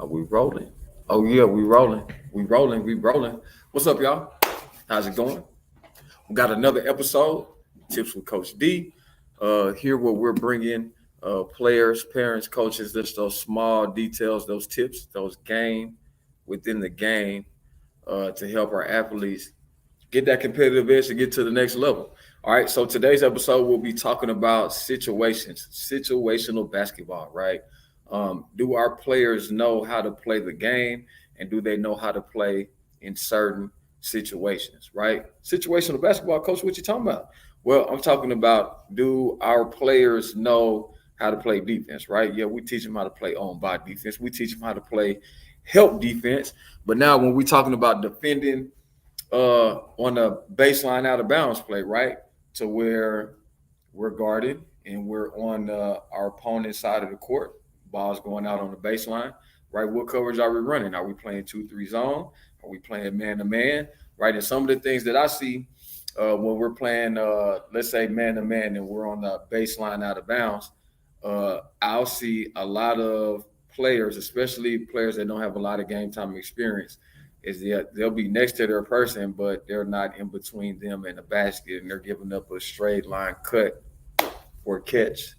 Are we rolling? Oh yeah, we rolling. We rolling. We rolling. What's up, y'all? How's it going? We got another episode. Tips with Coach D. Here where we're bringing players, parents, coaches, just those small details, those tips, those game within the game to help our athletes get that competitive edge to get to the next level. All right. So today's episode we'll be talking about situations, situational basketball. Right. Do our players know how to play the game, and do they know how to play in certain situations? Right. Situational basketball, coach. What you talking about? Well, I'm talking about, do our players know how to play defense? Right. Yeah, we teach them how to play on by defense. We teach them how to play help defense. But now when we're talking about defending on a baseline out of bounds play, right? To where we're guarded and we're on our opponent's side of the court. Ball's going out on the baseline, right? What coverage are we running? Are we playing 2-3 zone? Are we playing man to man, right? And some of the things that I see when we're playing, let's say man to man, and we're on the baseline out of bounds, I'll see a lot of players, especially players that don't have a lot of game time experience, is that they'll be next to their person, but they're not in between them and the basket, and they're giving up a straight line cut for a catch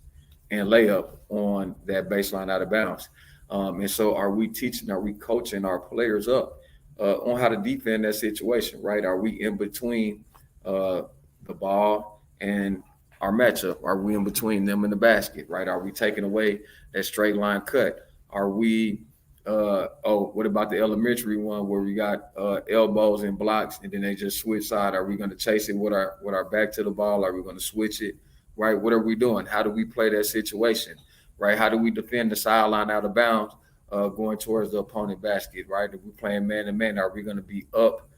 and layup on that baseline out of bounds. And so, are we teaching? Are we coaching our players up on how to defend that situation? Right? Are we in between the ball and our matchup? Are we in between them and the basket? Right? Are we taking away that straight line cut? Are we what about the elementary one where we got elbows and blocks, and then they just switch side? Are we going to chase it with our back to the ball? Are we going to switch it? Right? What are we doing? How do we play that situation? Right? How do we defend the sideline out of bounds going towards the opponent basket? Right? If we're playing man to man, are we going to be up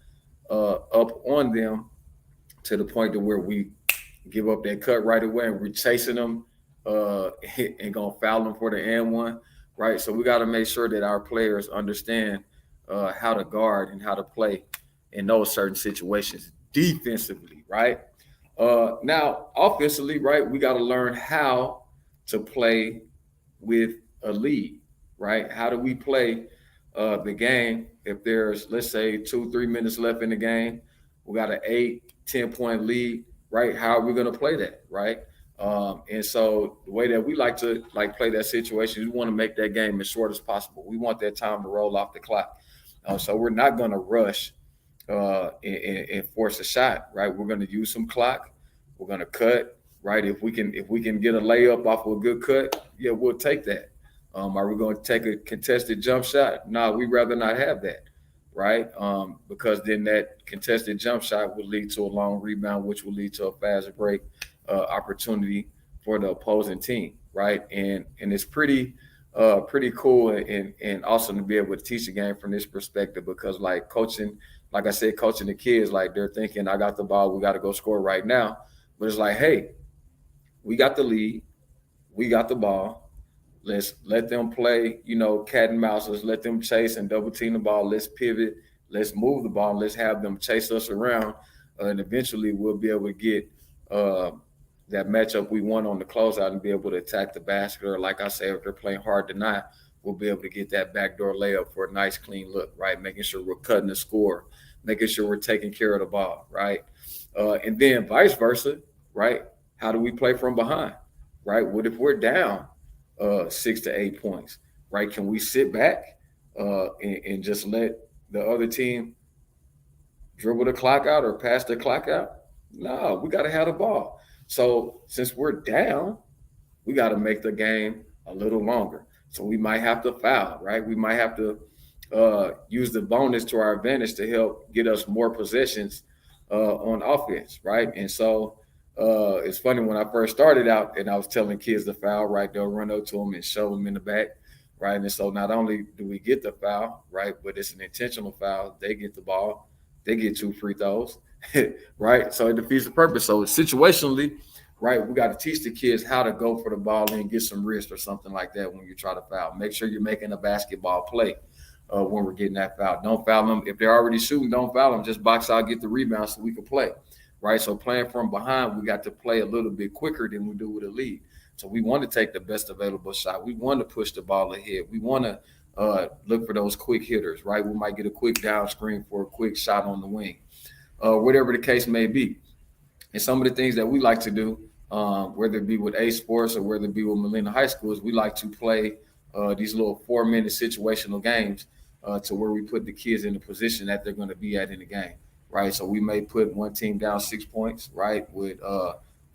on them to the point to where we give up that cut right away and we're chasing them and gonna foul them for the and one? Right? So we got to make sure that our players understand how to guard and how to play in those certain situations defensively, right? Now, offensively, right, we got to learn how to play with a lead, right? How do we play the game if there's, let's say, 2-3 minutes left in the game? We got an 8-10 point lead, right? How are we going to play that, right? And so the way that we like to play that situation, we want to make that game as short as possible. We want that time to roll off the clock. So we're not going to rush and force a shot, right? We're going to use some clock. We're going to cut, right? If we can get a layup off of a good cut, yeah, we'll take that. Are we going to take a contested jump shot? No, we'd rather not have that, right? Because then that contested jump shot will lead to a long rebound, which will lead to a fast break opportunity for the opposing team, right? And it's pretty cool and awesome to be able to teach the game from this perspective, because like coaching, like I said, coaching the kids, like they're thinking, I got the ball, we got to go score right now. But it's like, hey, we got the lead, we got the ball. Let's let them play, cat and mouse. Let's let them chase and double team the ball. Let's pivot. Let's move the ball. Let's have them chase us around, and eventually we'll be able to get that matchup we want on the closeout and be able to attack the basket. Or like I say, if they're playing hard to not, we'll be able to get that backdoor layup for a nice clean look, right? Making sure we're cutting the score, making sure we're taking care of the ball, right? And then vice versa, right? How do we play from behind, right? What if we're down 6 to 8 points, right? Can we sit back and just let the other team dribble the clock out or pass the clock out? No, we got to have the ball. So since we're down, we got to make the game a little longer. So we might have to foul, right? We might have to use the bonus to our advantage to help get us more possessions on offense, right? And so it's funny, when I first started out and I was telling kids to foul, right? They'll run up to them and shove them in the back, right? And so not only do we get the foul, right, but it's an intentional foul. They get the ball. They get 2 free throws, right? So it defeats the purpose. So situationally, right, we got to teach the kids how to go for the ball and get some wrist or something like that when you try to foul. Make sure you're making a basketball play when we're getting that foul. Don't foul them. If they're already shooting, don't foul them. Just box out, get the rebound so we can play, right? So playing from behind, we got to play a little bit quicker than we do with a lead. So we want to take the best available shot. We want to push the ball ahead. We want to look for those quick hitters, right? We might get a quick down screen for a quick shot on the wing, whatever the case may be. And some of the things that we like to do, whether it be with A Sports or whether it be with Molina High School, is we like to play these little 4-minute situational games to where we put the kids in the position that they're going to be at in the game, right? So we may put one team down 6 points, right? With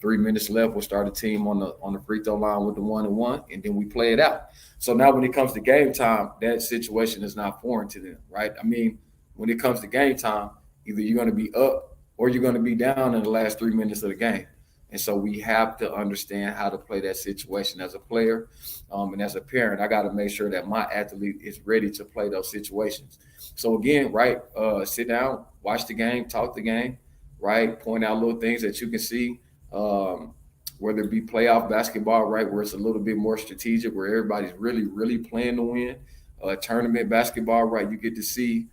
3 minutes left, we'll start a team on the free throw line with the 1-and-1, and then we play it out. So now when it comes to game time, that situation is not foreign to them, right? I mean, when it comes to game time, either you're going to be up or you're going to be down in the last 3 minutes of the game. And so we have to understand how to play that situation as a player. And as a parent, I got to make sure that my athlete is ready to play those situations. So again, right, sit down, watch the game, talk the game, right, point out little things that you can see, whether it be playoff basketball, right, where it's a little bit more strategic, where everybody's really, really playing to win. Tournament basketball, right, you get to see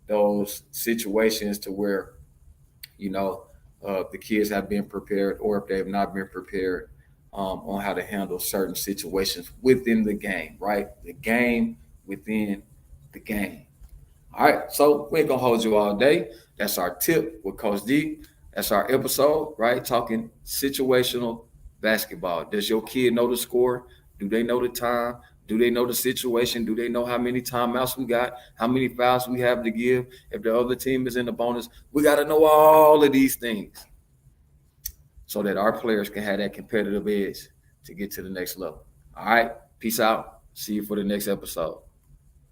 those situations to where the kids have been prepared, or if they have not been prepared on how to handle certain situations within the game, right? The game within the game. All right, so we ain't gonna hold you all day. That's our tip with Coach D. That's our episode, right? Talking situational basketball. Does your kid know the score? Do they know the time? Do they know the situation? Do they know how many timeouts we got? How many fouls we have to give? If the other team is in the bonus, we got to know all of these things so that our players can have that competitive edge to get to the next level. All right, peace out. See you for the next episode.